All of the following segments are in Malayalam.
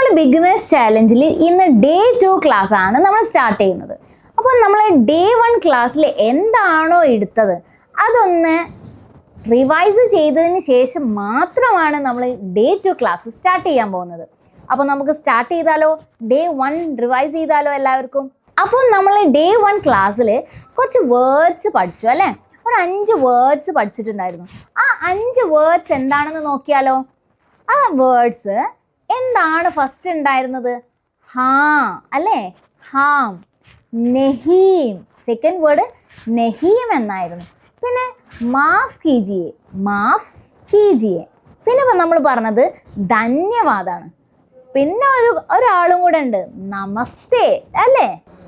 നമ്മുടെ ബിഗിനേഴ്സ് ചാലഞ്ചിൽ ഇന്ന് ഡേ 2 ക്ലാസ് ആണ് നമ്മൾ സ്റ്റാർട്ട് ചെയ്യുന്നത്. അപ്പോൾ നമ്മൾ ഡേ 1 ക്ലാസ്സിൽ എന്താണോ എടുത്തത് അതൊന്ന് റിവൈസ് ചെയ്തതിന് ശേഷം മാത്രമാണ് നമ്മൾ ഡേ 2 ക്ലാസ് സ്റ്റാർട്ട് ചെയ്യാൻ പോകുന്നത്. അപ്പോൾ നമുക്ക് സ്റ്റാർട്ട് ചെയ്താലോ? ഡേ 1 റിവൈസ് ചെയ്താലോ എല്ലാവർക്കും? അപ്പോൾ നമ്മൾ ഡേ 1 ക്ലാസ്സിൽ കുറച്ച് വേർഡ്സ് പഠിച്ചു അല്ലേ? ഒരു 5 വേർഡ്സ് പഠിച്ചിട്ടുണ്ടായിരുന്നു. ആ 5 വേർഡ്സ് എന്താണെന്ന് നോക്കിയാലോ? ആ വേർഡ്സ് എന്താണ് ഫസ്റ്റ് ഉണ്ടായിരുന്നത്? ഹാ അല്ലേ? ഹാം. നെഹീം, സെക്കൻഡ് വേർഡ് നെഹീം എന്നായിരുന്നു. പിന്നെ മാഫ് കീജിയെ, മാഫ് കീജിയെ. പിന്നെ നമ്മൾ പറഞ്ഞത് ധന്യവാദാണ്. പിന്നെ ഒരാളും കൂടെ ഉണ്ട്, നമസ്തേ അല്ലേ?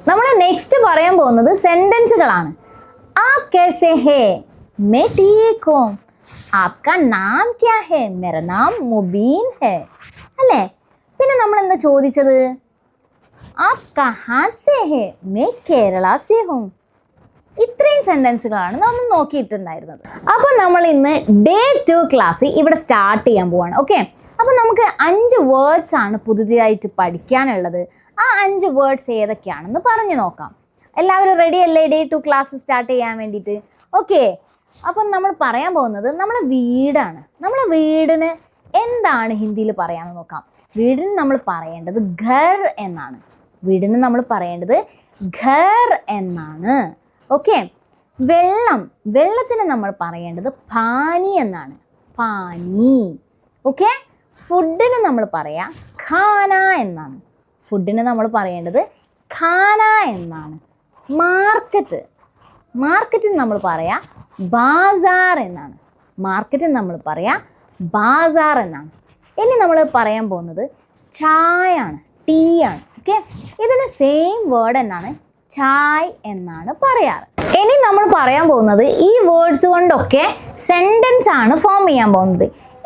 നമ്മൾ നെക്സ്റ്റ് പറയാൻ പോകുന്നത് സെന്റൻസുകളാണ്. आप कैसे हैं? मैं ठीक हूँ. आपका नाम क्या है? मेरा नाम मुबीन है അല്ലേ? പിന്നെ നമ്മൾ എന്താ ചോദിച്ചത്? आप कहाँ से है? मैं केरला से हूँ. ഇത്രയും സെന്റൻസുകളാണ് നമ്മൾ നോക്കിയിട്ടുണ്ടായിരുന്നത്. അപ്പോൾ നമ്മൾ ഇന്ന് ഡേ 2 ക്ലാസ് ഇവിടെ സ്റ്റാർട്ട് ചെയ്യാൻ പോവാണ്. ഓക്കെ, അപ്പോൾ നമുക്ക് 5 വേർഡ്സ് ആണ് പുതിയതായിട്ട് പഠിക്കാനുള്ളത്. ആ 5 വേർഡ്സ് ഏതൊക്കെയാണെന്ന് പറഞ്ഞു നോക്കാം. എല്ലാവരും റെഡി അല്ലേ ഡേ 2 ക്ലാസ് സ്റ്റാർട്ട് ചെയ്യാൻ വേണ്ടിയിട്ട്? ഓക്കെ, അപ്പം നമ്മൾ പറയാൻ പോകുന്നത് നമ്മളെ വീടാണ്. നമ്മളെ വീടിന് എന്താണ് ഹിന്ദിയിൽ പറയാമെന്ന് നോക്കാം. വീടിന് നമ്മൾ പറയേണ്ടത് ഘർ എന്നാണ്. വീടിന് നമ്മൾ പറയേണ്ടത് ഘർ എന്നാണ്. ഓക്കെ, വെള്ളത്തിന് നമ്മൾ പറയേണ്ടത് പാനി എന്നാണ്. പാനി. ഓക്കെ, ഫുഡിന് നമ്മൾ പറയാം ഖാന എന്നാണ്. ഫുഡിന് നമ്മൾ പറയേണ്ടത് ഖാന എന്നാണ്. മാർക്കറ്റിന് നമ്മൾ പറയാം ബാസാർ എന്നാണ്. മാർക്കറ്റിന് നമ്മൾ പറയാം ബാസാർ എന്നാണ്. ഇനി നമ്മൾ പറയാൻ പോകുന്നത് ചായ ആണ്, ടീ ആണ്. ഓക്കെ, ഇതിന് സെയിം വേർഡ് എന്നാണ്, ചായ് എന്നാണ് പറയാറ്. ഇനി നമ്മൾ പറയാൻ പോകുന്നത് ഈ വേർഡ്സ് കൊണ്ടൊക്കെ സെൻറ്റൻസ് ആണ് ഫോം ചെയ്യാൻ പോകുന്നത്.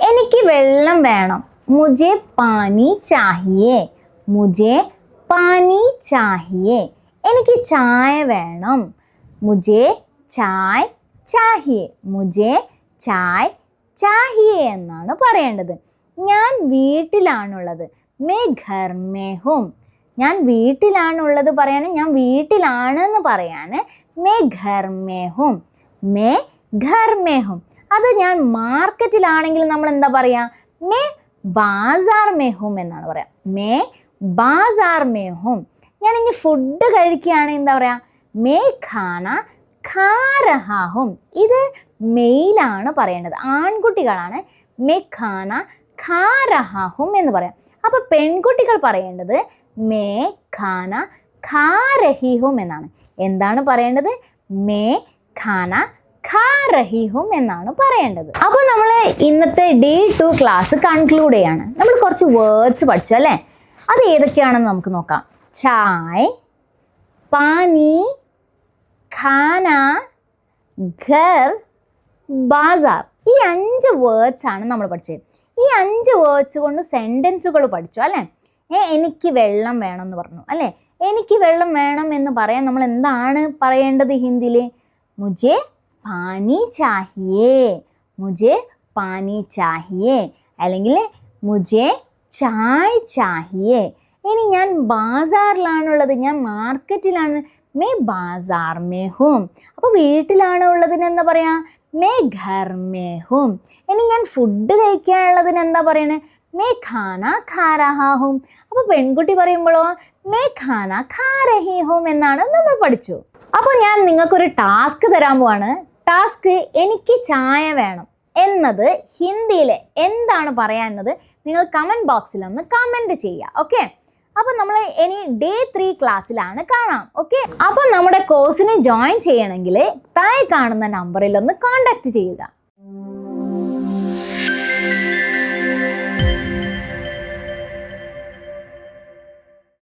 എനിക്ക് വെള്ളം വേണം, മുझे പാനി ചാഹിയേ. മുझे പാനി ചാഹിയേ. എനിക്ക് ചായ വേണം, മുझे ചായ് ചാഹിയേ. മുझे ചായ് ചാഹിയേ എന്നാണ് പറയേണ്ടത്. ഞാൻ വീട്ടിലാണുള്ളത്, മേ ഘർ മേ ഹും. ഞാൻ വീട്ടിലാണുള്ളത് പറയാൻ, ഞാൻ വീട്ടിലാണെന്ന് പറയാൻ മേ ഘർ മേ ഹും. മേ ഘർ മേ ഹും. അത് ഞാൻ മാർക്കറ്റിലാണെങ്കിൽ നമ്മൾ എന്താ പറയുക? മേ ബാസാർ മേ ഹും എന്നാണ് പറയാം. മേ ബാസാർ മേ ഹും. ഞാൻ ഇനി ഫുഡ് കഴിക്കുകയാണ്, എന്താ പറയുക? മേ ഖാന ഖാ രഹാ ഹും. ഇത് മെയിലാണ് പറയേണ്ടത്, ആൺകുട്ടികളാണ് മേ ഖാന ഖാ രഹാ ഹും എന്ന് പറയാം. അപ്പോൾ പെൺകുട്ടികൾ പറയേണ്ടത് മേ ഖാന ഖാ രഹി ഹും എന്നാണ്. എന്താണ് പറയേണ്ടത്? മേ ഖാന ഖാ രഹി ഹും എന്നാണ് പറയേണ്ടത്. അപ്പോൾ നമ്മൾ ഇന്നത്തെ ഡേ 2 ക്ലാസ് കൺക്ലൂഡ് ചെയ്യാണ്. നമ്മൾ കുറച്ച് വേർഡ്സ് പഠിച്ചു അല്ലേ? അത് ഏതൊക്കെയാണെന്ന് നമുക്ക് നോക്കാം. ചായ്, പാനി, ഖാന, ഘർ, ബാസാർ. ഈ 5 വേർഡ്സ് ആണ് നമ്മൾ പഠിച്ചത്. ഈ 5 വേർഡ്സ് കൊണ്ട് സെൻറ്റൻസുകൾ പഠിച്ചു അല്ലേ? എനിക്ക് വെള്ളം വേണം എന്ന് പറഞ്ഞു അല്ലേ? എനിക്ക് വെള്ളം വേണം എന്ന് പറയാൻ നമ്മൾ എന്താണ് പറയേണ്ടത് ഹിന്ദിയിൽ? മുझे പാനി ചാഹിയേ. മുझे പാനി ചാഹിയേ. അല്ലെങ്കിൽ മുझे ചായ് ചാഹിയേ. ഇനി ഞാൻ ബാസാറിലാണുള്ളത്, ഞാൻ മാർക്കറ്റിലാണ്, മേ ബാസാർ മേ ഹും. അപ്പോൾ വീട്ടിലാണ് ഉള്ളതിന് എന്താ പറയുക? മേ ഘർ മേ ഹും. ഇനി ഞാൻ ഫുഡ് കഴിക്കാനുള്ളതിന് എന്താ പറയണേ? മേ ഖാന ഖാ രഹാ ഹും. അപ്പോൾ പെൺകുട്ടി പറയുമ്പോഴോ മേ ഖാന ഖാ രഹി ഹും എന്നാണ് നമ്മൾ പഠിച്ചു. അപ്പോൾ ഞാൻ നിങ്ങൾക്കൊരു ടാസ്ക് തരാൻ പോവാണ്. ടാസ്ക് എനിക്ക് ചായ വേണം എന്നത് ഹിന്ദിയിൽ എന്താണ് പറയാമെന്നത് നിങ്ങൾ കമൻറ്റ് ബോക്സിൽ ഒന്ന് കമൻറ്റ് ചെയ്യുക. ഓക്കെ, അപ്പോൾ നമ്മൾ ഇനി ഡേ 3 ക്ലാസ്സിലാണ് കാണാം. ഓക്കെ, അപ്പോൾ നമ്മുടെ കോഴ്സിന് ജോയിൻ ചെയ്യണമെങ്കിൽ താഴെ കാണുന്ന നമ്പറിൽ ഒന്ന് കോൺടാക്റ്റ് ചെയ്യുക.